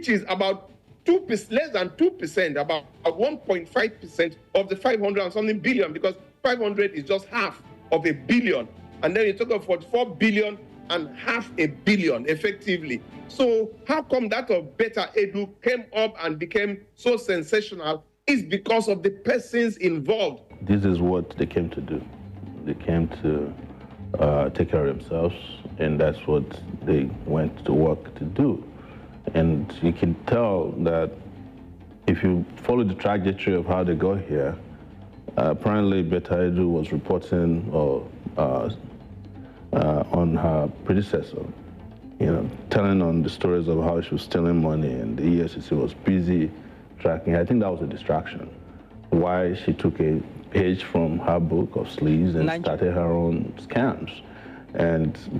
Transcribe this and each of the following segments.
which is about 2%, less than 2%, about 1.5% of the 500 and something billion, because 500 is just half of a billion. And then you talk of 44 billion and half a billion effectively. So how come that of Beta Edu came up and became so sensational is because of the persons involved. This is what they came to do. They came to take care of themselves, and that's what they went to work to do. And you can tell that if you follow the trajectory of how they got here, apparently Beta Edu was reporting on her predecessor, telling on the stories of how she was stealing money, and the EFCC was busy tracking. I think that was a distraction. Why she took a page from her book of sleaze and started her own scams.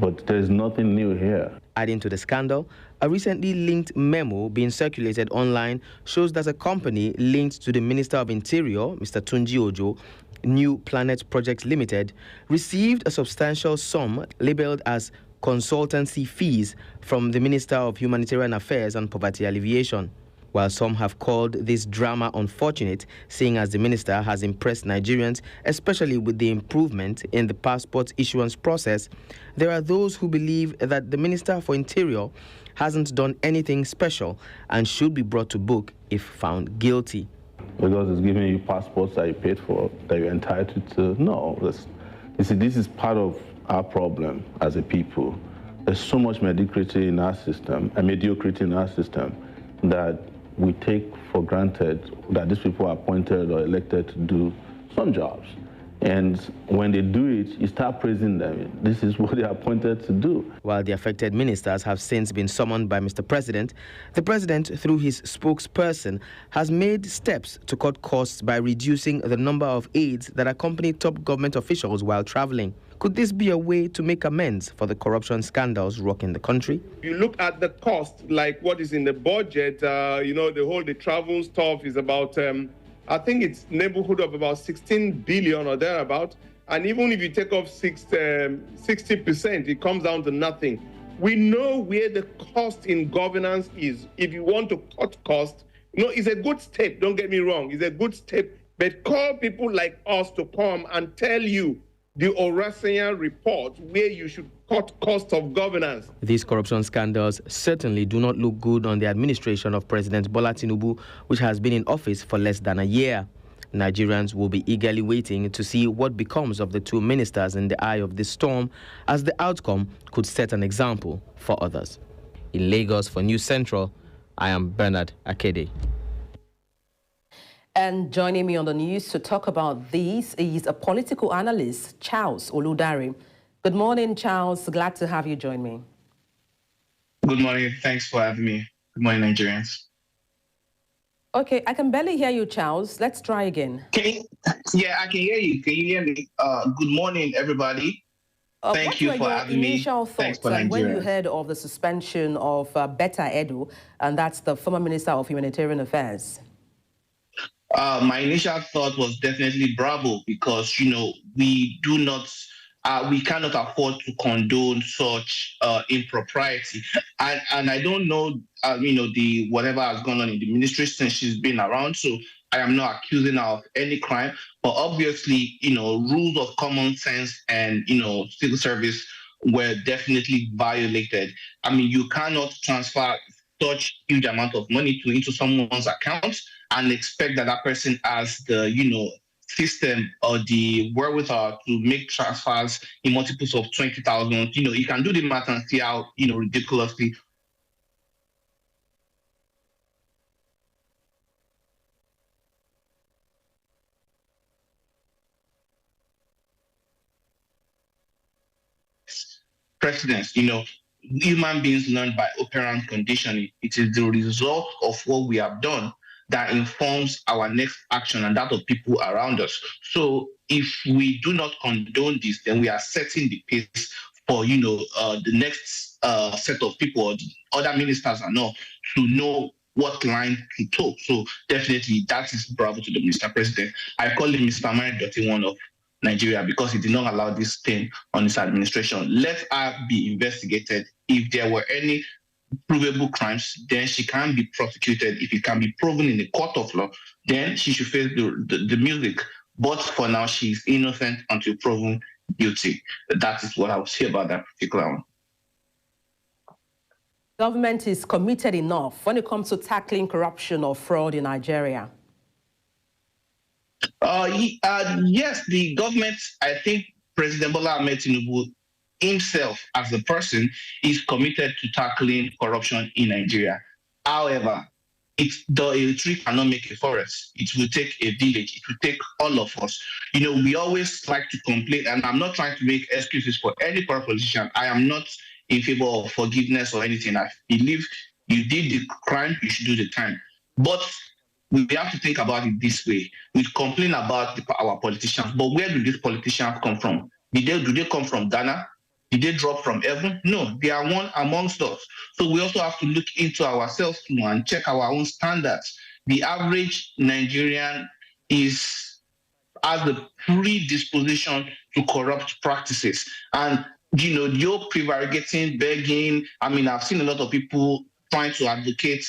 But there's nothing new here. Adding to the scandal, a recently linked memo being circulated online shows that a company linked to the Minister of Interior, Mr. Tunji Ojo, New Planet Projects Limited, received a substantial sum labeled as consultancy fees from the Minister of Humanitarian Affairs and Poverty Alleviation. While some have called this drama unfortunate, seeing as the minister has impressed Nigerians, especially with the improvement in the passport issuance process, there are those who believe that the Minister for Interior hasn't done anything special and should be brought to book if found guilty. Because it's giving you passports that you paid for, that you're entitled to. No, you see, this is part of our problem as a people. There's so much mediocrity in our system, that we take for granted that these people are appointed or elected to do some jobs. And when they do it, you start praising them. This is what they are appointed to do. While the affected ministers have since been summoned by Mr. President, the President, through his spokesperson, has made steps to cut costs by reducing the number of aides that accompany top government officials while traveling. Could this be a way to make amends for the corruption scandals rocking the country? You look at the cost, like what is in the budget, the travel stuff is about, I think it's neighborhood of about 16 billion or thereabout. And even if you take off 60%, it comes down to nothing. We know where the cost in governance is. If you want to cut costs, it's a good step, don't get me wrong, it's a good step, but call people like us to come and tell you the Orasian report where you should cut cost of governance. These corruption scandals certainly do not look good on the administration of President Bola Tinubu, which has been in office for less than a year. Nigerians will be eagerly waiting to see what becomes of the two ministers in the eye of this storm, as the outcome could set an example for others. In Lagos for News Central, I am Bernard Akede. And joining me on the news to talk about this is a political analyst, Charles Oludare. Good morning, Charles. Glad to have you join me. Good morning. Thanks for having me. Good morning, Nigerians. Okay, I can barely hear you, Charles. Let's try again. Yeah, I can hear you. Can you hear me? Good morning, everybody. Thank you for having me. What were your initial thoughts when you heard of the suspension of Beta Edu, and that's the former Minister of Humanitarian Affairs? My initial thought was definitely bravo, because, we cannot afford to condone such impropriety. And I don't know, whatever has gone on in the ministry since she's been around, so I am not accusing her of any crime. But obviously, rules of common sense and, civil service were definitely violated. I mean, you cannot transfer such huge amount of money into someone's account and expect that person has the, system or the wherewithal to make transfers in multiples of 20,000. You can do the math and see how, ridiculously precedents, human beings learn by operant conditioning. It is the result of what we have done that informs our next action and that of people around us. So if we do not condone this, then we are setting the pace for, the next set of people or the other ministers and all to know what line to toe. So definitely that is bravo to the Mr. President. I call him Mr. Mary one of Nigeria because he did not allow this thing on his administration. Let her be investigated. If there were any provable crimes, then she can be prosecuted. If it can be proven in the court of law, then she should face the music. But for now, she's innocent until proven guilty. That is what I would say about that particular one. Government is committed enough when it comes to tackling corruption or fraud in Nigeria? Yes, the government, I think President Bola Ahmed Tinubu himself as a person is committed to tackling corruption in Nigeria. However, a tree cannot make a forest. It will take a village. It will take all of us. We always like to complain, and I'm not trying to make excuses for any politician. I am not in favor of forgiveness or anything. I believe you did the crime, you should do the time. But we have to think about it this way. We complain about our politicians, but where do these politicians come from? Do they come from Ghana? Did they drop from heaven? No, they are one amongst us. So we also have to look into ourselves and check our own standards. The average Nigerian has the predisposition to corrupt practices. And, you're prevaricating, begging. I mean, I've seen a lot of people trying to advocate,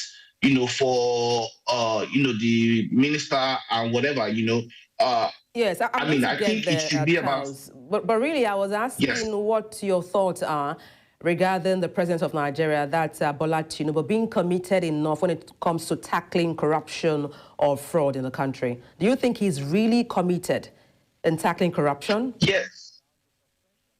for, the minister and whatever, Yes, I mean, I think it should be about. But really, I was asking what your thoughts are regarding the president of Nigeria, that Bola Tinubu, being committed enough when it comes to tackling corruption or fraud in the country. Do you think he's really committed in tackling corruption? Yes.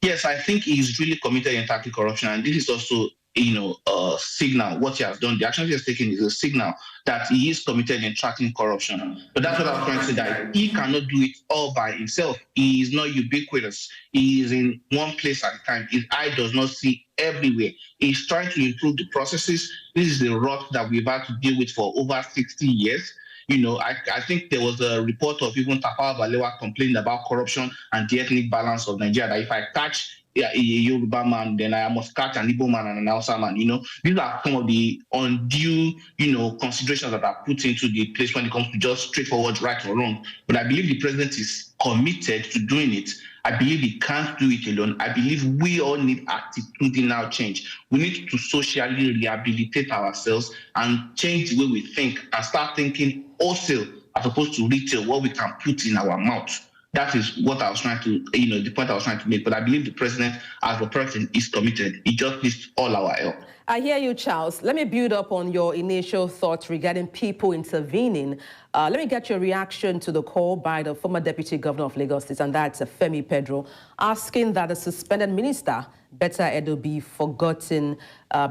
Yes, I think he's really committed in tackling corruption, and this is also a signal. What he has done, the action he has taken is a signal that he is committed in tracking corruption. But that's what I was trying to say, that he cannot do it all by himself. He is not ubiquitous. He is in one place at a time. His eye does not see everywhere. He's trying to improve the processes. This is the rot that we've had to deal with for over 60 years. I think there was a report of even Tafawa Balewa complaining about corruption and the ethnic balance of Nigeria, that if I catch a Yoruba man, then I must catch an Igbo man and an Hausa man. These are some of the undue, considerations that are put into the place when it comes to just straightforward right or wrong. But I believe the president is committed to doing it. I believe he can't do it alone. I believe we all need attitudinal change. We need to socially rehabilitate ourselves and change the way we think and start thinking wholesale as opposed to retail, what we can put in our mouth. That is what I was trying to, the point I was trying to make. But I believe the president, as a person, is committed. He just needs all our help. I hear you, Charles. Let me build up on your initial thoughts regarding people intervening. Let me get your reaction to the call by the former Deputy Governor of Lagos State, and that's Femi Pedro, asking that the suspended minister, Betta Edo, be forgotten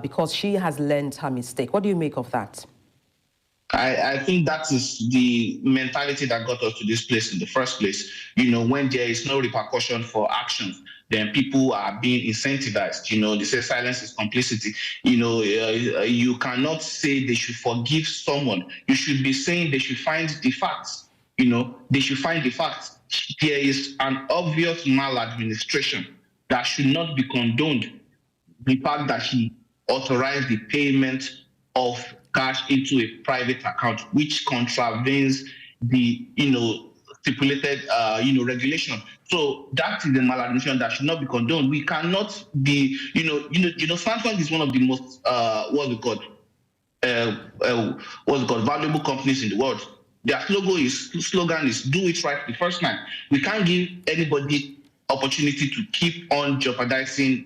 because she has learned her mistake. What do you make of that? I think that is the mentality that got us to this place in the first place. When there is no repercussion for actions, then people are being incentivized. They say silence is complicity. You cannot say they should forgive someone. You should be saying they should find the facts. They should find the facts. There is an obvious maladministration that should not be condoned. The fact that he authorized the payment of cash into a private account, which contravenes the stipulated regulation. So that is the maladministration that should not be condoned. We cannot be Samsung is one of the most valuable companies in the world. Their slogan is do it right the first time. We can't give anybody opportunity to keep on jeopardizing,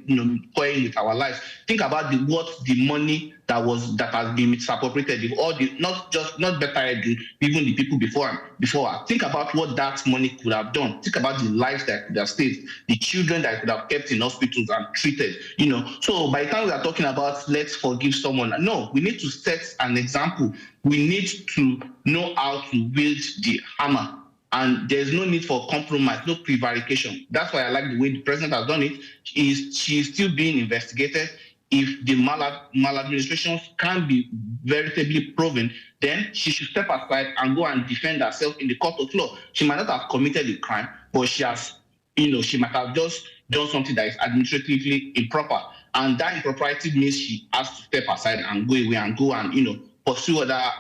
toying with our lives. Think about what the money that has been misappropriated, not Betta Edo, even the people before her. Think about what that money could have done. Think about the lives that could have saved, the children that could have kept in hospitals and treated. So by the time we are talking about let's forgive someone, no, we need to set an example. We need to know how to wield the hammer. And there's no need for compromise, no prevarication. That's why I like the way the president has done it. She is still being investigated. If the maladministration can be veritably proven, then she should step aside and go and defend herself in the court of law. She might not have committed a crime, but she has, she might have just done something that is administratively improper. And that impropriety means she has to step aside and go away and go and, pursue other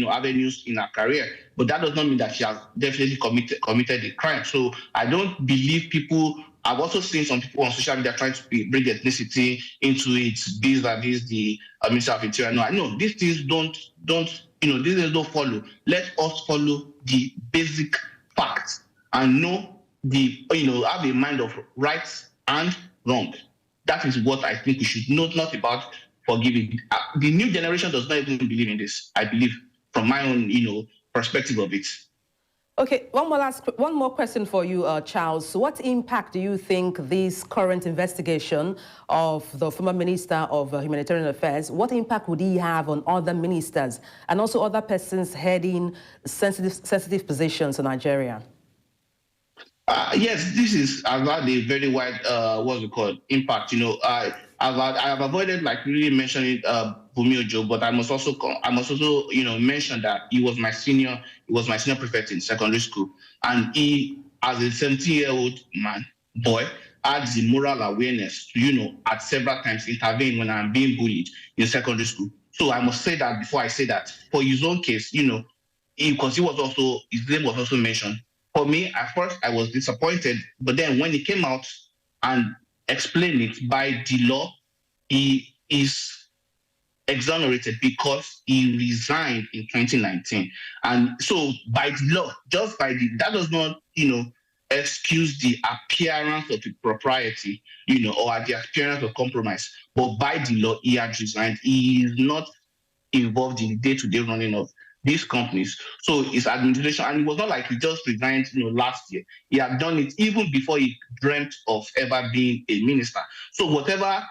avenues in her career. But that does not mean that she has definitely committed a crime. So I don't believe people I've also seen some people on social media trying to bring ethnicity into it, vis-a-vis the Minister of Interior. No, these things don't these things don't follow. Let us follow the basic facts and know have a mind of right and wrong. That is what I think we should know, not about forgiving. The new generation does not even believe in this, I believe, from my own, perspective of it. Okay, one more question for you, Charles. What impact do you think this current investigation of the former Minister of Humanitarian Affairs, what impact would he have on other ministers and also other persons heading sensitive positions in Nigeria? Yes, this is about a very wide, impact. I have avoided really mentioning Bumi Ojo, but I must also mention that he was my senior prefect in secondary school, and he, as a 17-year-old boy, had the moral awareness to at several times intervene when I'm being bullied in secondary school. So I must say that before I say that, for his own case, because his name was also mentioned. For me, at first I was disappointed, but then when he came out and explained it, by the law, he is exonerated because he resigned in 2019. And so by the law, that does not, excuse the appearance of impropriety, or the appearance of compromise. But by the law, he had resigned. He is not involved in the day-to-day running of these companies. So his administration, and it was not like he just resigned, last year. He had done it even before he dreamt of ever being a minister. So whatever,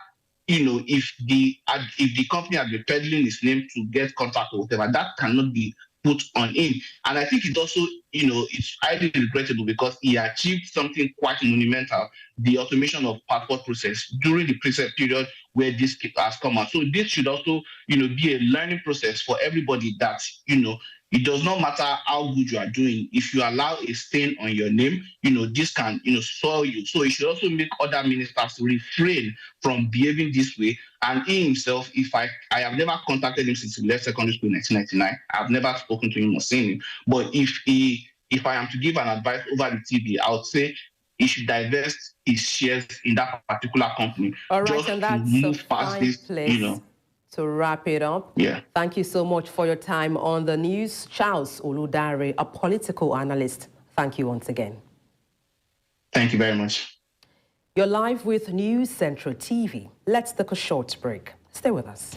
if the company had been peddling his name to get contact or whatever, that cannot be put on him. And I think it's also, it's highly regrettable because he achieved something quite monumental, the automation of passport process during the preset period where this has come out. So this should also, be a learning process for everybody that, it does not matter how good you are doing. If you allow a stain on your name, this can, soil you. So it should also make other ministers refrain from behaving this way. And he himself, I have never contacted him since he left secondary school in 1999. I've never spoken to him or seen him. But if I am to give an advice over the TV, I would say he should divest his shares in that particular company. All right, just and that's to move past this, place. To wrap it up, Thank you so much for your time on the news. Charles Oludare, a political analyst. Thank you once again. Thank you very much. You're live with News Central TV. Let's take a short break. Stay with us.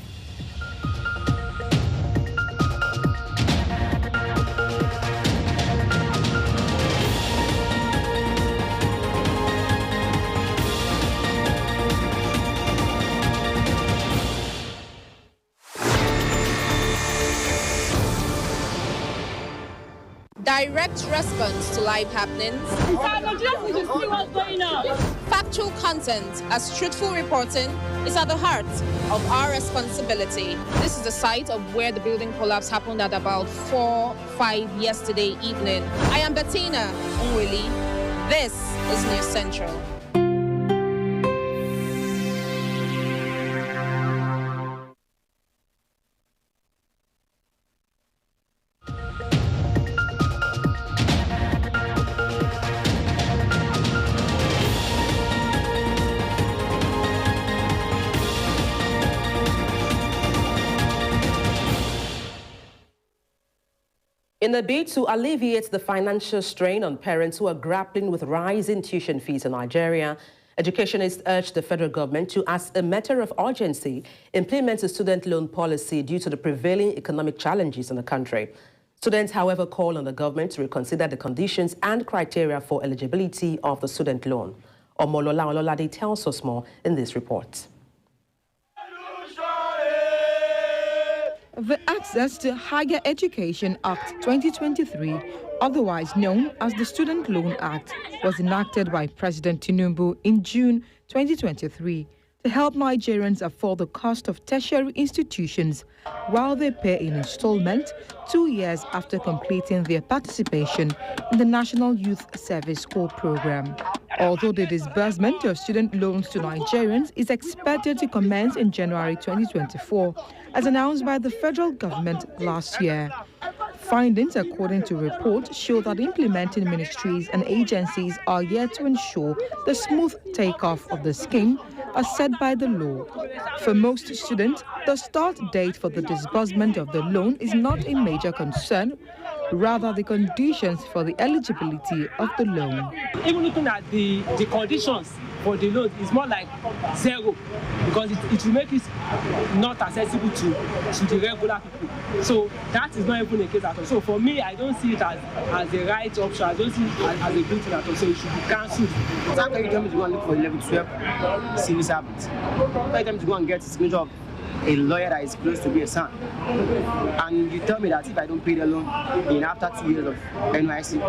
Direct response to live happenings. Factual content as truthful reporting is at the heart of our responsibility. This is the site of where the building collapse happened at about 4-5 yesterday evening. I am Bettina Unwili. This is News Central. In a bid to alleviate the financial strain on parents who are grappling with rising tuition fees in Nigeria, educationists urged the federal government to, as a matter of urgency, implement a student loan policy due to the prevailing economic challenges in the country. Students, however, call on the government to reconsider the conditions and criteria for eligibility of the student loan. Omolola Ololade tells us more in this report. The Access to Higher Education Act 2023, otherwise known as the Student Loan Act, was enacted by President Tinubu in June 2023 to help Nigerians afford the cost of tertiary institutions while they pay in installment 2 years after completing their participation in the National Youth Service Corps program. Although the disbursement of student loans to Nigerians is expected to commence in January 2024, as announced by the federal government last year, findings, according to reports, show that implementing ministries and agencies are yet to ensure the smooth takeoff of the scheme as set by the law. For most students, the start date for the disbursement of the loan is not a major concern, rather the conditions for the eligibility of the loan. Even looking at the conditions for the loan is more like zero, because it will make it not accessible to the regular people. So that is not even a case at all. So for me, I don't see it as the right option. I don't see it as a good thing at all. So it should be cancelled. How can you tell me to go and look for 11, 12 civil servants? How can you tell me to go and get a signature of a lawyer that is close to be a son? And you tell me that if I don't pay the loan in after 2 years of NYC,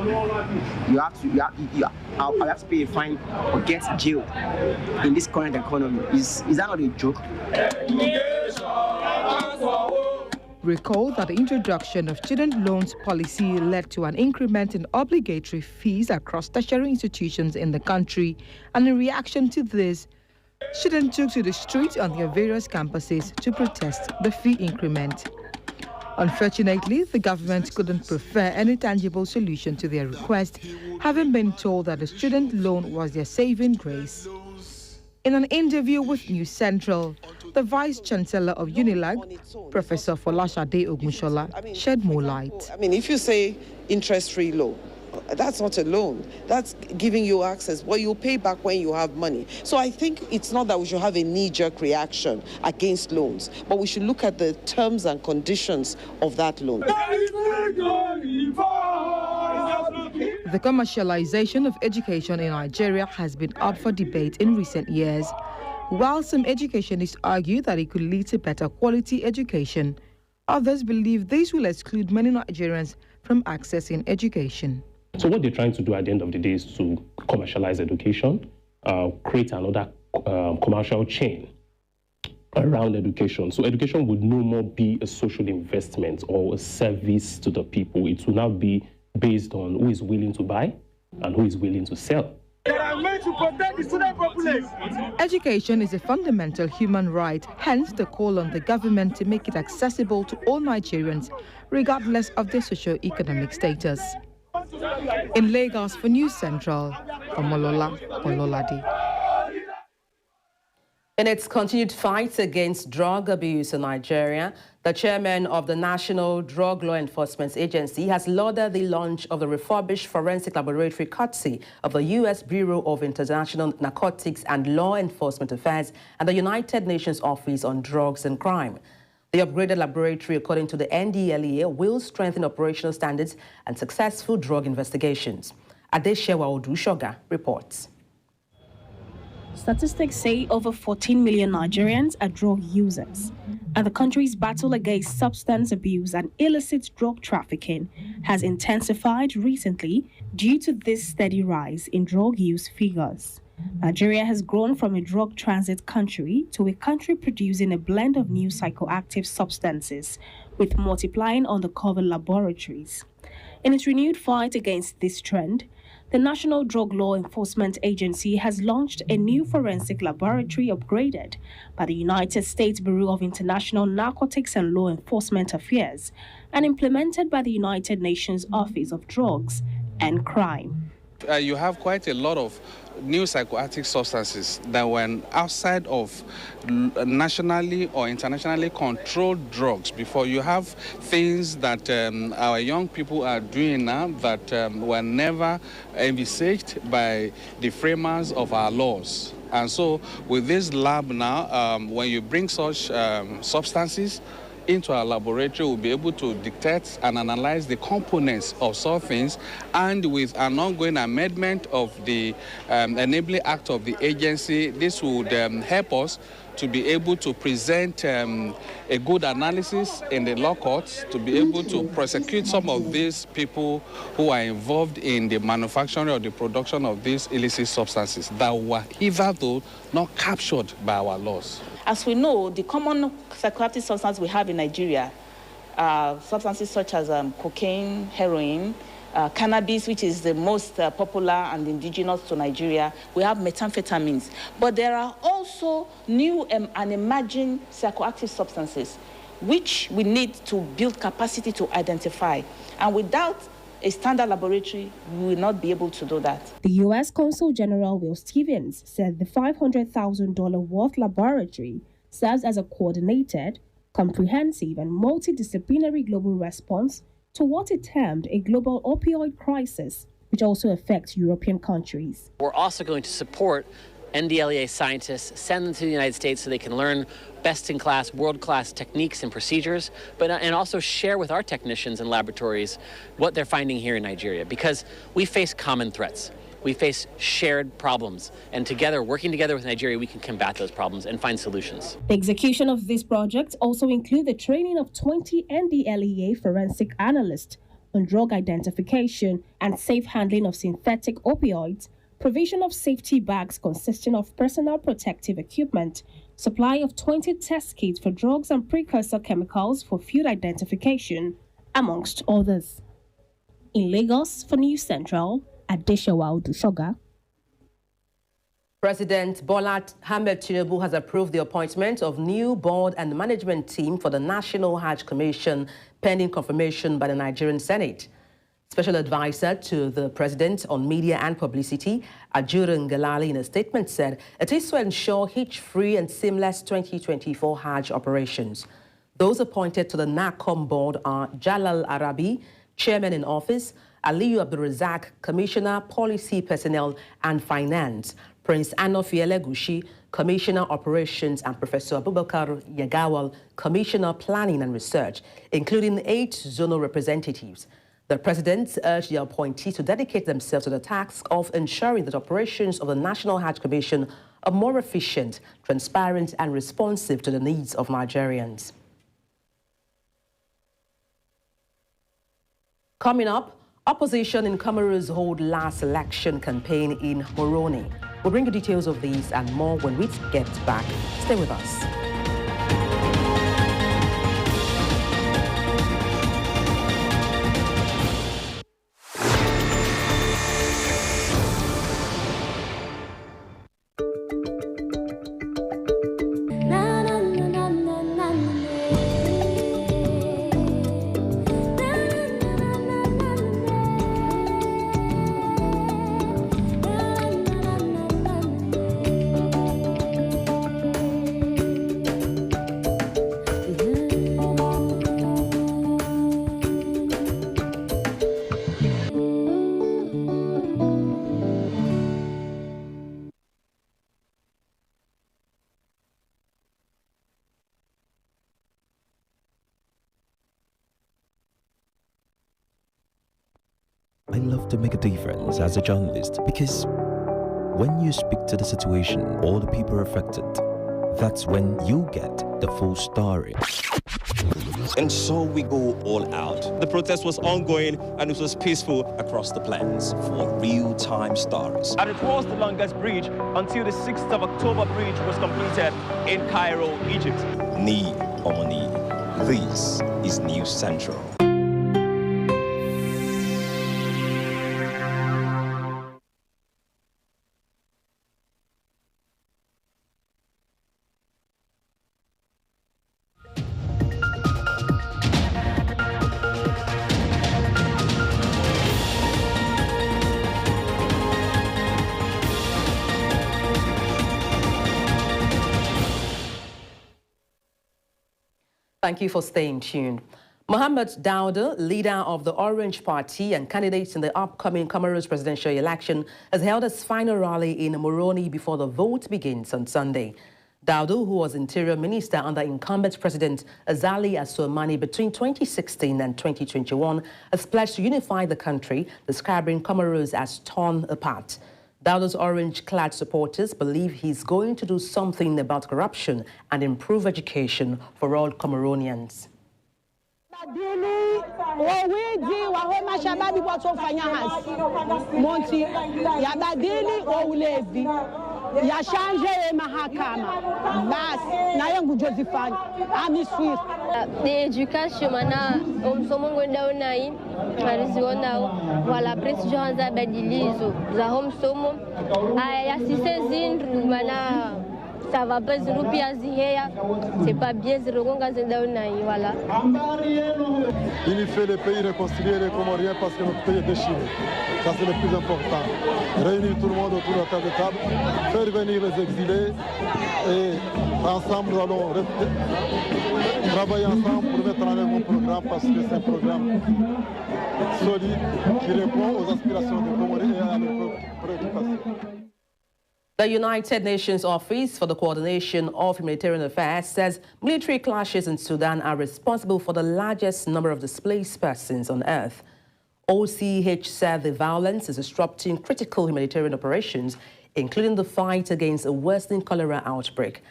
I'll have to pay a fine or get jailed in this current economy. Is that not a joke? Recall that the introduction of student loans policy led to an increment in obligatory fees across tertiary institutions in the country, and in reaction to this, students took to the streets on their various campuses to protest the fee increment. Unfortunately, the government couldn't prefer any tangible solution to their request, having been told that the student loan was their saving grace. In an interview with News Central, the Vice-Chancellor of UNILAG, Professor Folashade Ogunshola, shed more light. I mean, if you say interest-free loan, that's not a loan. That's giving you access. Well, you pay back when you have money. So I think it's not that we should have a knee-jerk reaction against loans, but we should look at the terms and conditions of that loan. The commercialization of education in Nigeria has been up for debate in recent years. While some educationists argue that it could lead to better quality education, others believe this will exclude many Nigerians from accessing education. So what they're trying to do at the end of the day is to commercialize education, create another commercial chain around education. So education would no more be a social investment or a service to the people. It will now be based on who is willing to buy and who is willing to sell. Education is a fundamental human right, hence the call on the government to make it accessible to all Nigerians, regardless of their socio-economic status. In Lagos for News Central, Omolola Ololade. In its continued fight against drug abuse in Nigeria, the chairman of the National Drug Law Enforcement Agency has lauded the launch of the refurbished forensic laboratory courtesy of the U.S. Bureau of International Narcotics and Law Enforcement Affairs and the United Nations Office on Drugs and Crime. The upgraded laboratory, according to the NDLEA, will strengthen operational standards and successful drug investigations. Adeshewa Odushoga reports. Statistics say over 14 million Nigerians are drug users, and the country's battle against substance abuse and illicit drug trafficking has intensified recently due to this steady rise in drug use figures. Nigeria has grown from a drug transit country to a country producing a blend of new psychoactive substances, with multiplying undercover laboratories. In its renewed fight against this trend, the National Drug Law Enforcement Agency has launched a new forensic laboratory upgraded by the United States Bureau of International Narcotics and Law Enforcement Affairs and implemented by the United Nations Office of Drugs and Crime. You have quite a lot of new psychoactive substances that when outside of nationally or internationally controlled drugs before. You have things that our young people are doing now that were never envisaged by the framers of our laws. And so with this lab now, when you bring such substances into our laboratory, we'll be able to detect and analyze the components of such things, and with an ongoing amendment of the enabling act of the agency, this would help us to be able to present a good analysis in the law courts, to be able to prosecute some of these people who are involved in the manufacturing or the production of these illicit substances that were hitherto not captured by our laws. As we know, the common psychoactive substances we have in Nigeria are substances such as cocaine, heroin, cannabis, which is the most popular and indigenous to Nigeria. We have methamphetamines. But there are also new and emerging psychoactive substances, which we need to build capacity to identify. And without a standard laboratory, we will not be able to do that. The U.S. Consul General Will Stevens said the $500,000 worth laboratory serves as a coordinated, comprehensive, and multidisciplinary global response to what it termed a global opioid crisis, which also affects European countries. We're also going to support NDLEA scientists, send them to the United States so they can learn best-in-class, world-class techniques and procedures, and also share with our technicians and laboratories what they're finding here in Nigeria, because we face common threats. We face shared problems, and together, working together with Nigeria, we can combat those problems and find solutions. The execution of this project also includes the training of 20 NDLEA forensic analysts on drug identification and safe handling of synthetic opioids, provision of safety bags consisting of personal protective equipment, supply of 20 test kits for drugs and precursor chemicals for field identification, amongst others. In Lagos, for News Central, Adeshawa Odushoga. President Bola Ahmed Tinubu has approved the appointment of new board and management team for the National Hajj Commission, pending confirmation by the Nigerian Senate. Special advisor to the president on media and publicity, Ajuru Ngelale, in a statement said it is to ensure hitch-free and seamless 2024 Hajj operations. Those appointed to the NACOM board are Jalal Arabi, chairman in office, Aliyu Abdulrazak, Commissioner, Policy Personnel and Finance, Prince Anofi Elegushi, Commissioner, Operations, and Professor Abubakar Yagawal, Commissioner, Planning and Research, including 8 zonal representatives. The president urged the appointees to dedicate themselves to the task of ensuring that operations of the National Hajj Commission are more efficient, transparent, and responsive to the needs of Nigerians. Coming up, opposition in Cameroon's hold last election campaign in Moroni. We'll bring you details of these and more when we get back. Stay with us. I love to make a difference as a journalist because when you speak to the situation or the people affected, that's when you get the full story. And so we go all out. The protest was ongoing and it was peaceful across the plains. For real-time stories. And it was the longest bridge until the 6th of October bridge was completed in Cairo, Egypt. Knee on knee. This is News Central. Thank you for staying tuned. Mohamed Dauda, leader of the Orange Party and candidate in the upcoming Cameroon's presidential election, has held his final rally in Moroni before the vote begins on Sunday. Dauda, who was Interior Minister under incumbent President Azali Assoumani between 2016 and 2021, has pledged to unify the country, describing Comoros as torn apart. Dauda's orange-clad supporters believe he's going to do something about corruption and improve education for all Cameroonians. L'éducation maintenant, on sommes gonda onai, marizona, voilà presque janza bedilizo, za home somo, ay assisté zindru mana ça va pas zuru pia ziheya c'est pas bien zuru konga zenda unai voilà. Il fait le pays réconcilier les Comoriens parce que notre pays est déchiré. Ça c'est le plus important. Réunir tout le monde autour de la table, faire venir les exilés et ensemble nous allons travailler ensemble pour mettre en œuvre un programme parce que c'est un programme solide qui répond aux aspirations des Comoriens et à leurs préoccupations. The United Nations Office for the Coordination of Humanitarian Affairs says military clashes in Sudan are responsible for the largest number of displaced persons on earth. OCH said the violence is disrupting critical humanitarian operations, including the fight against a worsening cholera outbreak.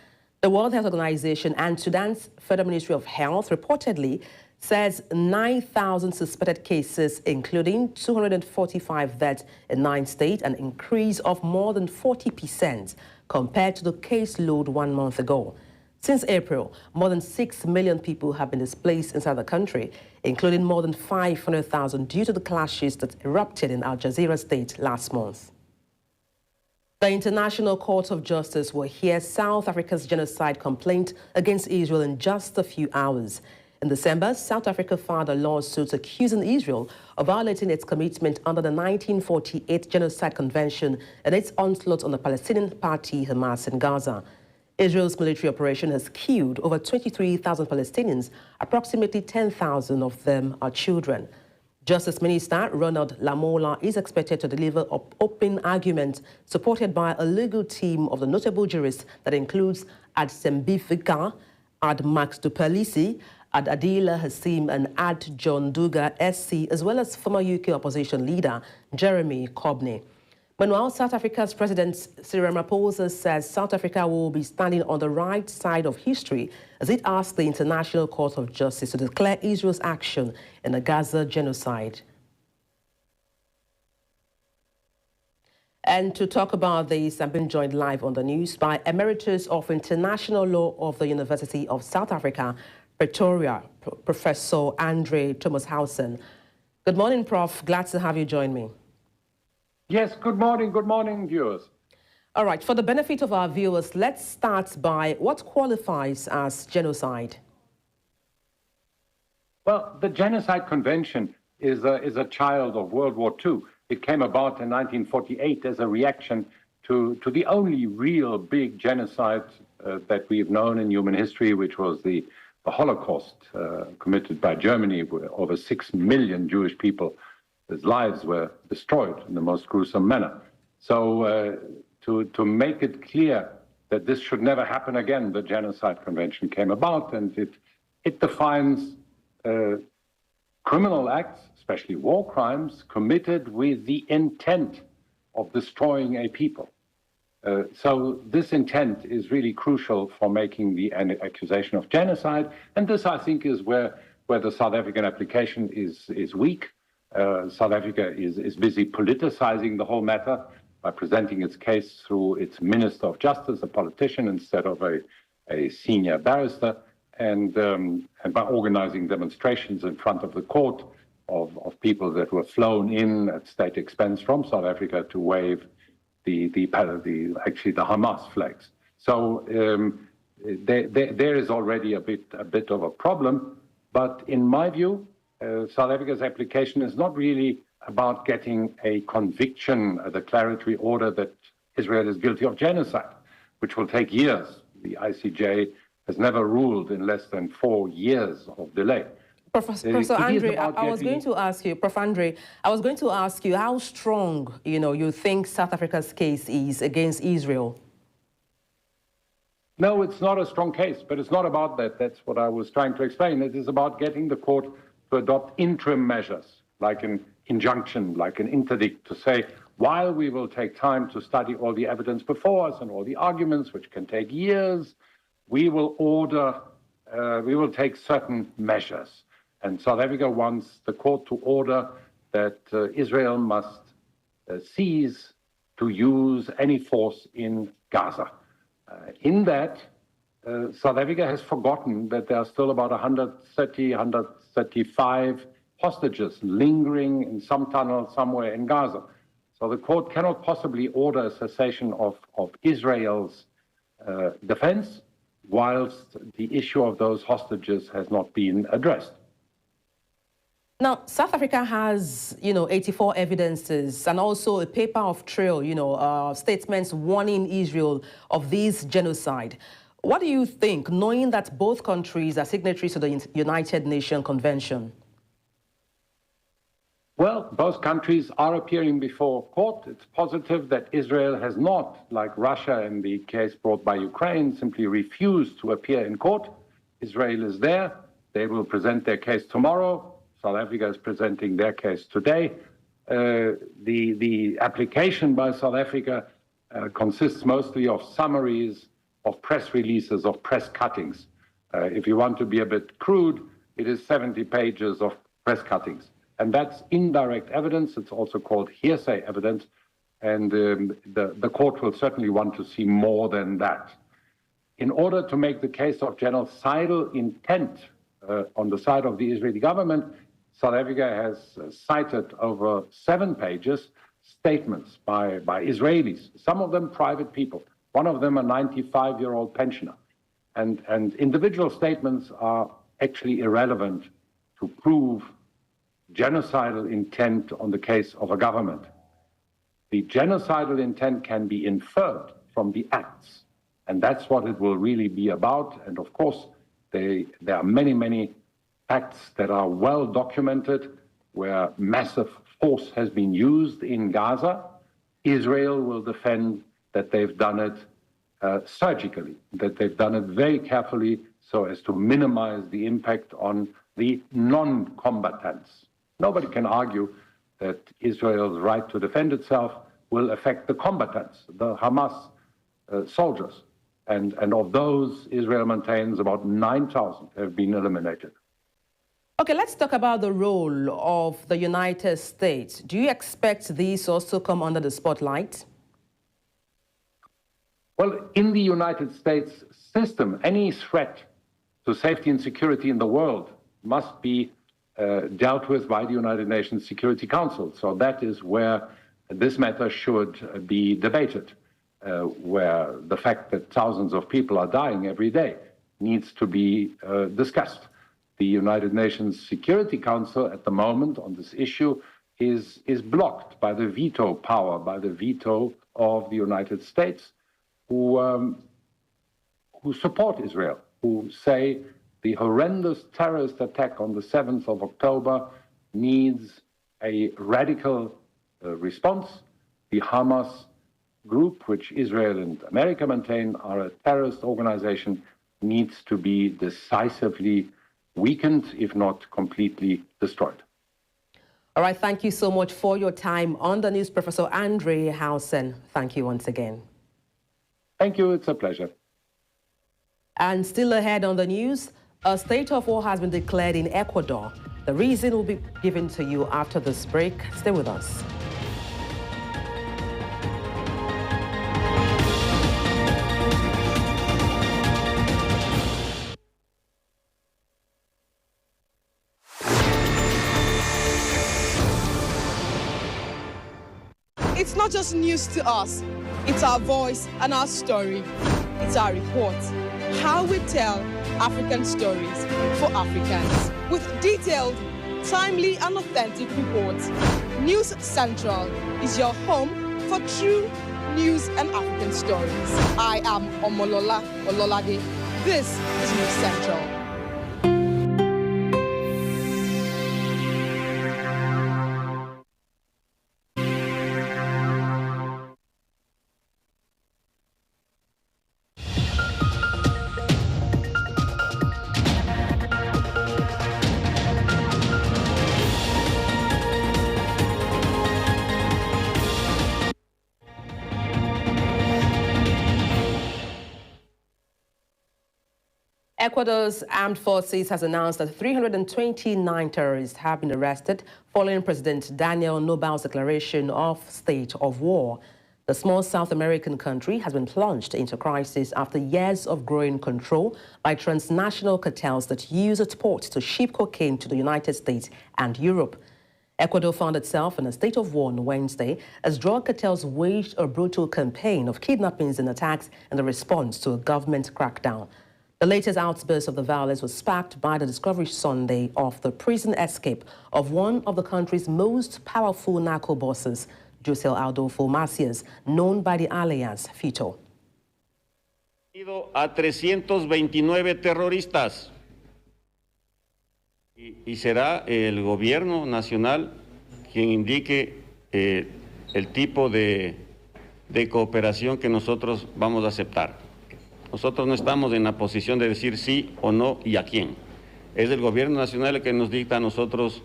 The World Health Organization and Sudan's Federal Ministry of Health reportedly says 9,000 suspected cases, including 245 deaths in 9 states, an increase of more than 40% compared to the caseload 1 month ago. Since April, more than 6 million people have been displaced inside the country, including more than 500,000 due to the clashes that erupted in Al Jazeera state last month. The International Court of Justice will hear South Africa's genocide complaint against Israel in just a few hours. In December, South Africa filed a lawsuit accusing Israel of violating its commitment under the 1948 Genocide Convention and its onslaught on the Palestinian party Hamas in Gaza. Israel's military operation has killed over 23,000 Palestinians, approximately 10,000 of them are children. Justice Minister Ronald Lamola is expected to deliver an open argument supported by a legal team of the notable jurists that includes Ad Sembifika, Ad Max Duplessis, Ad Adila Hassim and Ad John Duga SC, as well as former UK opposition leader Jeremy Corbyn. Meanwhile, South Africa's President Cyril Ramaphosa says South Africa will be standing on the right side of history as it asks the International Court of Justice to declare Israel's action in the Gaza genocide. And to talk about this, I'm being joined live on the news by Emeritus of International Law of the University of South Africa, Pretoria, Professor Andre Thomas-Hausen. Good morning, Prof. Glad to have you join me. Yes, good morning, viewers. All right, for the benefit of our viewers, let's start by what qualifies as genocide? Well, the Genocide Convention is a child of World War II. It came about in 1948 as a reaction to the only real big genocide that we've known in human history, which was the Holocaust committed by Germany, where over 6 million Jewish people's lives were destroyed in the most gruesome manner. So to make it clear that this should never happen again, the Genocide Convention came about, and it defines criminal acts, especially war crimes, committed with the intent of destroying a people. So this intent is really crucial for making the accusation of genocide, and this, I think, is where the South African application is weak. South Africa is busy politicizing the whole matter by presenting its case through its Minister of Justice, a politician, instead of a senior barrister, and by organizing demonstrations in front of the court of people that were flown in at state expense from South Africa to wave the Hamas flags. So there is already a bit of a problem, but in my view, South Africa's application is not really about getting a conviction, a declaratory order that Israel is guilty of genocide, which will take years. The ICJ has never ruled in less than 4 years of delay. Professor Andre, I was going to ask you, Prof. Andre, I was going to ask you how strong, you think South Africa's case is against Israel. No, it's not a strong case, but it's not about that. That's what I was trying to explain. It is about getting the court to adopt interim measures, like an injunction, like an interdict, to say, while we will take time to study all the evidence before us and all the arguments, which can take years, we will take certain measures. And South Africa wants the court to order that Israel must cease to use any force in Gaza. In that, South Africa has forgotten that there are still about 135 hostages lingering in some tunnel somewhere in Gaza. So the court cannot possibly order a cessation of Israel's defense, whilst the issue of those hostages has not been addressed. Now, South Africa has, 84 evidences and also a paper of trail, statements warning Israel of this genocide. What do you think, knowing that both countries are signatories to the United Nations Convention? Well, both countries are appearing before court. It's positive that Israel has not, like Russia in the case brought by Ukraine, simply refused to appear in court. Israel is there. They will present their case tomorrow. South Africa is presenting their case today. The application by South Africa consists mostly of summaries, of press releases, of press cuttings. If you want to be a bit crude, it is 70 pages of press cuttings. And that's indirect evidence. It's also called hearsay evidence. And the court will certainly want to see more than that. In order to make the case of genocidal intent on the side of the Israeli government, South Africa has cited over 7 pages statements by Israelis, some of them private people, one of them a 95-year-old pensioner. And individual statements are actually irrelevant to prove genocidal intent on the case of a government. The genocidal intent can be inferred from the acts, and that's what it will really be about. And of course, there are many, many acts that are well documented where massive force has been used in Gaza. Israel will defend that they've done it surgically, that they've done it very carefully so as to minimize the impact on the non-combatants. Nobody can argue that Israel's right to defend itself will affect the combatants, the Hamas soldiers. And of those, Israel maintains about 9,000 have been eliminated. Okay, let's talk about the role of the United States. Do you expect these also come under the spotlight? Well, in the United States system, any threat to safety and security in the world must be dealt with by the United Nations Security Council. So that is where this matter should be debated, where the fact that thousands of people are dying every day needs to be discussed. The United Nations Security Council at the moment on this issue is blocked by the veto power, by the veto of the United States, who support Israel, who say the horrendous terrorist attack on the 7th of October needs a radical response. The Hamas group, which Israel and America maintain are a terrorist organization, needs to be decisively weakened, if not completely destroyed. All right, thank you so much for your time on the news, Professor Andre Housen. Thank you once again. Thank you, it's a pleasure. And still ahead on the news, a state of war has been declared in Ecuador. The reason will be given to you after this break. Stay with us. It's not just news to us. It's our voice and our story. It's our report. How we tell African stories for Africans. With detailed, timely and authentic reports. News Central is your home for true news and African stories. I am Omolola Ololade. This is News Central. Ecuador's armed forces has announced that 329 terrorists have been arrested following President Daniel Noboa's declaration of state of war. The small South American country has been plunged into crisis after years of growing control by transnational cartels that use its ports to ship cocaine to the United States and Europe. Ecuador found itself in a state of war on Wednesday as drug cartels waged a brutal campaign of kidnappings and attacks in the response to a government crackdown. The latest outburst of the violence was sparked by the discovery Sunday of the prison escape of one of the country's most powerful narco bosses, Jose Adolfo Macias, known by the alias Fito. A 329 terroristas. Y será el gobierno nacional quien indique el tipo de cooperación que nosotros vamos a aceptar. Nosotros no estamos en la posición de decir sí o no y a quién. Es el gobierno nacional el que nos dicta a nosotros.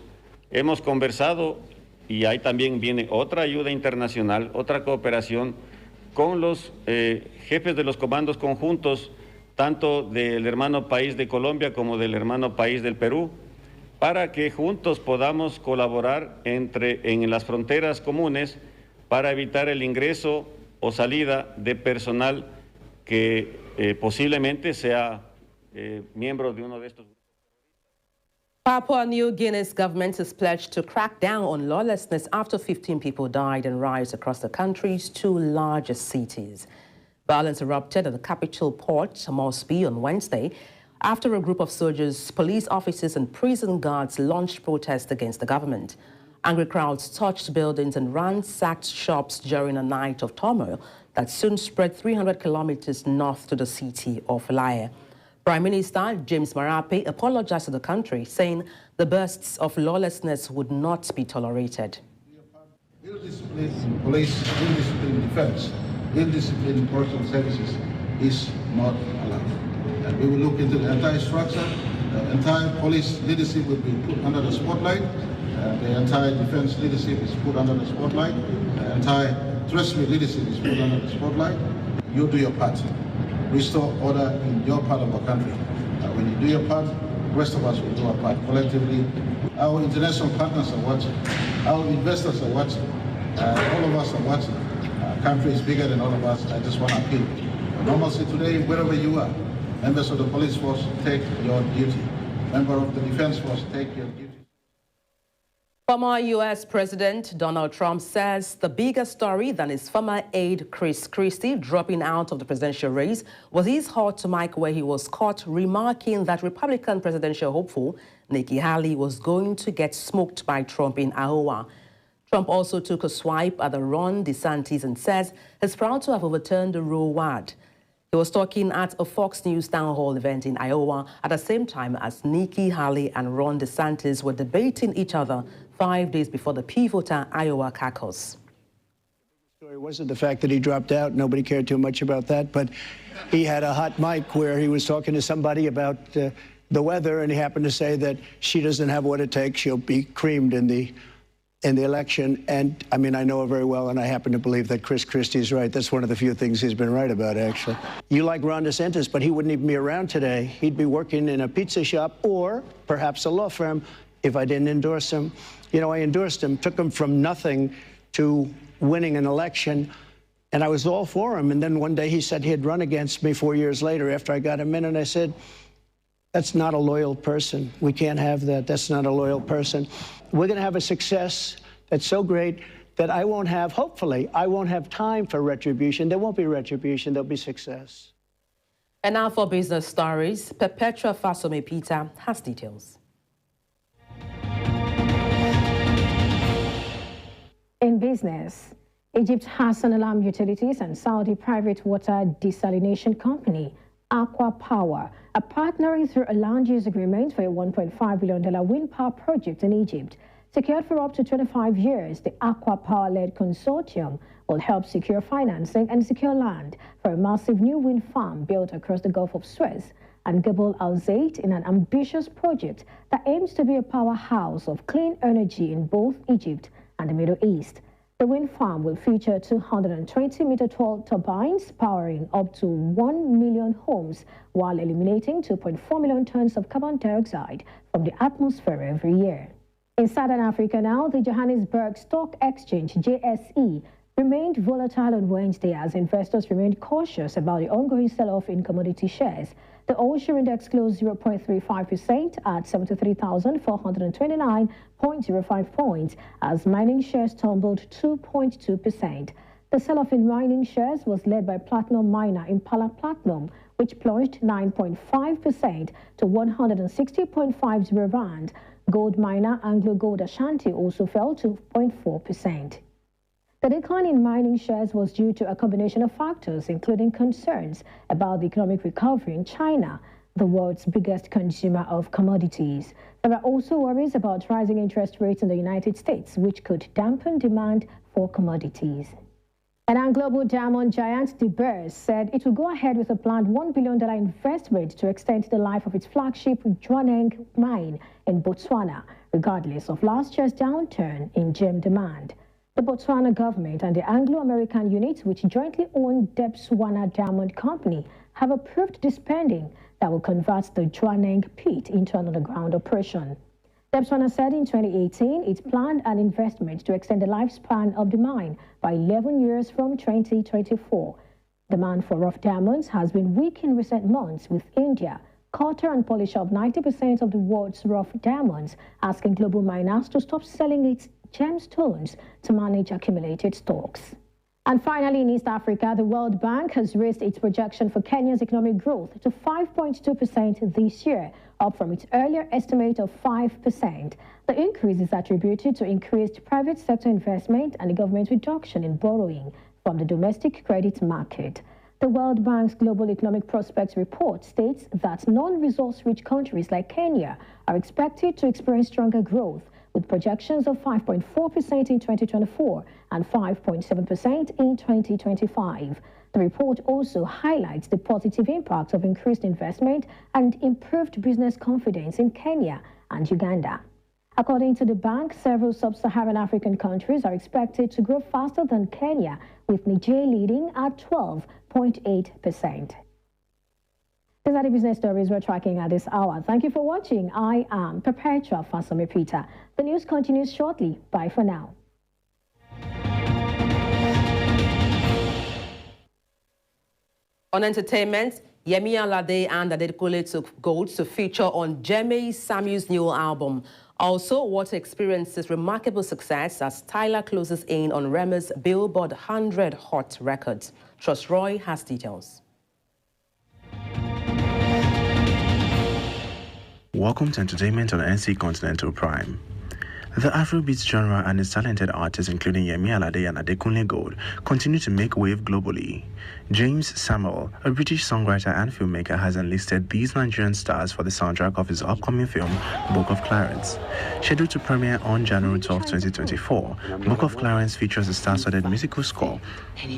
Hemos conversado y ahí también viene otra ayuda internacional, otra cooperación con los jefes de los comandos conjuntos, tanto del hermano país de Colombia como del hermano país del Perú, para que juntos podamos colaborar en las fronteras comunes para evitar el ingreso o salida de personal que posiblemente sea miembro de uno de estos grupos. Papua New Guinea's government is pledged to crack down on lawlessness after 15 people died in riots across the country's two largest cities. Violence erupted at the capital port, Moresby, on Wednesday, after a group of soldiers, police officers and prison guards launched protests against the government. Angry crowds touched buildings and ransacked shops during a night of turmoil that soon spread 300 kilometers north to the city of Lae. Prime Minister James Marape apologized to the country, saying the bursts of lawlessness would not be tolerated. Ill-disciplined police, ill-disciplined defense, ill-disciplined correctional services is not allowed. And we will look into the entire structure. The entire police leadership will be put under the spotlight. The entire defense leadership is put under the spotlight. The entire treasury leadership is put under the spotlight. You do your part. Restore order in your part of the country. When you do your part, the rest of us will do our part collectively. Our international partners are watching. Our investors are watching. All of us are watching. Our country is bigger than all of us. I just want to appeal. Normalcy today, wherever you are, members of the police force, take your duty. Member of the defense force, take your duty. Former U.S. President Donald Trump says the bigger story than his former aide Chris Christie dropping out of the presidential race was his hot mic where he was caught remarking that Republican presidential hopeful Nikki Haley was going to get smoked by Trump in Iowa. Trump also took a swipe at the Ron DeSantis and says he's proud to have overturned the Roe Wade. He was talking at a Fox News town hall event in Iowa at the same time as Nikki Haley and Ron DeSantis were debating each other 5 days before the pivotal Iowa caucus. The story wasn't the fact that he dropped out. Nobody cared too much about that. But he had a hot mic where he was talking to somebody about the weather, and he happened to say that she doesn't have what it takes. She'll be creamed in the election. And I mean, I know her very well, and I happen to believe that Chris Christie's right. That's one of the few things he's been right about, actually. You like Ron DeSantis, but he wouldn't even be around today. He'd be working in a pizza shop or perhaps a law firm if I didn't endorse him. You know, I endorsed him, took him from nothing to winning an election, and I was all for him. And then one day he said he'd run against me 4 years later after I got him in, and I said, that's not a loyal person. We can't have that. That's not a loyal person. We're going to have a success that's so great that I won't have, hopefully, I won't have time for retribution. There won't be retribution. There'll be success. And now for business stories, Perpetua Fasome Peter has details. In business, Egypt's Hassan Alam Utilities and Saudi private water desalination company, Aqua Power, are partnering through a land use agreement for a $1.5 billion wind power project in Egypt. Secured for up to 25 years, the Aqua Power-led consortium will help secure financing and secure land for a massive new wind farm built across the Gulf of Suez and Gabal Al Zayt in an ambitious project that aims to be a powerhouse of clean energy in both Egypt and the Middle East. The wind farm will feature 220-meter-tall turbines powering up to 1 million homes while eliminating 2.4 million tons of carbon dioxide from the atmosphere every year. In Southern Africa now, the Johannesburg Stock Exchange, JSE, remained volatile on Wednesday as investors remained cautious about the ongoing sell-off in commodity shares. The all-share index closed 0.35% at 73,429.05 points as mining shares tumbled 2.2%. The sell-off in mining shares was led by platinum miner Impala Platinum, which plunged 9.5% to 160.50 rand. Gold miner Anglo Gold Ashanti also fell 2.4%. The decline in mining shares was due to a combination of factors, including concerns about the economic recovery in China, the world's biggest consumer of commodities. There are also worries about rising interest rates in the United States, which could dampen demand for commodities. And global diamond giant De Beers said it will go ahead with a planned $1 billion investment to extend the life of its flagship Jwaneng mine in Botswana, regardless of last year's downturn in gem demand. The Botswana government and the Anglo-American unit, which jointly own Debswana Diamond Company, have approved the spending that will convert the Jwaneng pit into an underground operation. Debswana said in 2018 it planned an investment to extend the lifespan of the mine by 11 years from 2024. Demand for rough diamonds has been weak in recent months, with India, Qatar and polish of 90% of the world's rough diamonds, asking global miners to stop selling its gemstones to manage accumulated stocks. And finally, in East Africa, the World Bank has raised its projection for Kenya's economic growth to 5.2% this year, up from its earlier estimate of 5%. The increase is attributed to increased private sector investment and the government's reduction in borrowing from the domestic credit market. The World Bank's Global Economic Prospects report states that non-resource-rich countries like Kenya are expected to experience stronger growth, with projections of 5.4% in 2024 and 5.7% in 2025. The report also highlights the positive impact of increased investment and improved business confidence in Kenya and Uganda. According to the bank, several sub-Saharan African countries are expected to grow faster than Kenya, with Niger leading at 12.8%. These are the business stories we're tracking at this hour. Thank you for watching. I am Perpetua Fasome Peter. The news continues shortly. Bye for now. On entertainment, Yemi Alade and Adekunle took gold to feature on Jemaine Samuel's new album. Also, Water experiences remarkable success as Tyler closes in on Rema's Billboard 100 Hot Records. Trust Roy has details. Welcome to entertainment on NC Continental Prime. The Afrobeat genre and its talented artists, including Yemi Alade and Adekunle Gold, continue to make wave globally. James Samuel, a British songwriter and filmmaker, has enlisted these Nigerian stars for the soundtrack of his upcoming film, Book of Clarence. Scheduled to premiere on January 12, 2024, Book of Clarence features a star-studded musical score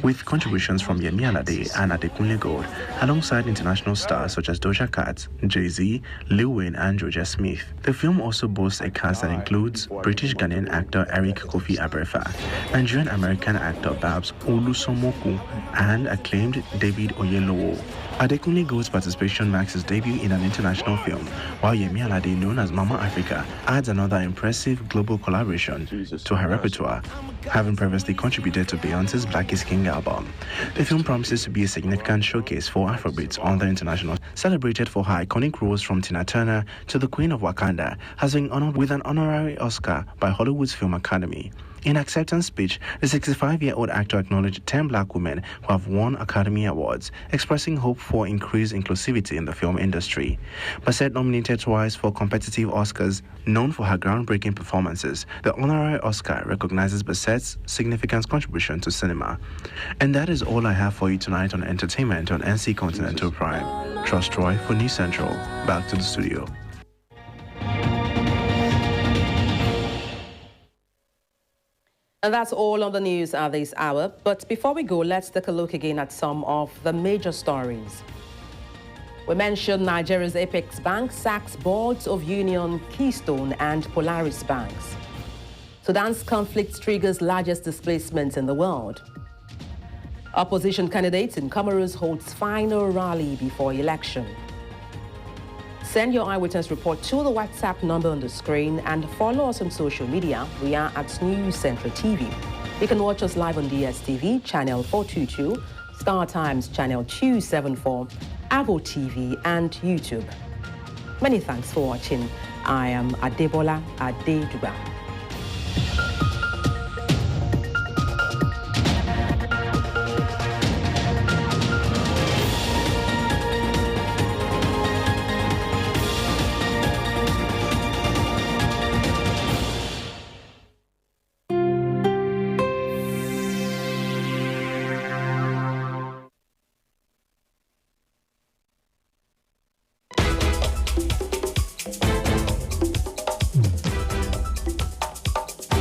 with contributions from Yemi Alade and Adekunle Gold, alongside international stars such as Doja Cat, Jay-Z, Lil Wayne, and Georgia Smith. The film also boasts a cast that includes British-Ghanaian actor Eric Kofi Abrefa, Nigerian-American actor Babs Olusomoku, and acclaimed David Oyelowo. Adekunle Gold's participation marks his debut in an international film, while Yemi Alade, known as Mama Africa, adds another impressive global collaboration to her repertoire, having previously contributed to Beyonce's Black is King album. The film promises to be a significant showcase for Afrobeats on the international, celebrated for her iconic roles from Tina Turner to the Queen of Wakanda, has been honored with an honorary Oscar by Hollywood's Film Academy. In acceptance speech, the 65-year-old actor acknowledged 10 black women who have won Academy Awards, expressing hope for increased inclusivity in the film industry. Bassett, nominated twice for competitive Oscars, known for her groundbreaking performances, the honorary Oscar recognizes Bassett's significant contribution to cinema. And that is all I have for you tonight on entertainment on NC Continental Prime. Trust Roy for News Central. Back to the studio. And that's all on the news at this hour. But before we go, let's take a look again at some of the major stories. We mentioned Nigeria's Apex Bank sacks boards of Union, Keystone, and Polaris banks. Sudan's conflict triggers largest displacements in the world. Opposition candidates in Comoros holds final rally before election. Send your eyewitness report to the WhatsApp number on the screen and follow us on social media. We are at News Central TV. You can watch us live on DSTV, channel 422, Star Times, channel 274, Avo TV, and YouTube. Many thanks for watching. I am Adebola Adeduba.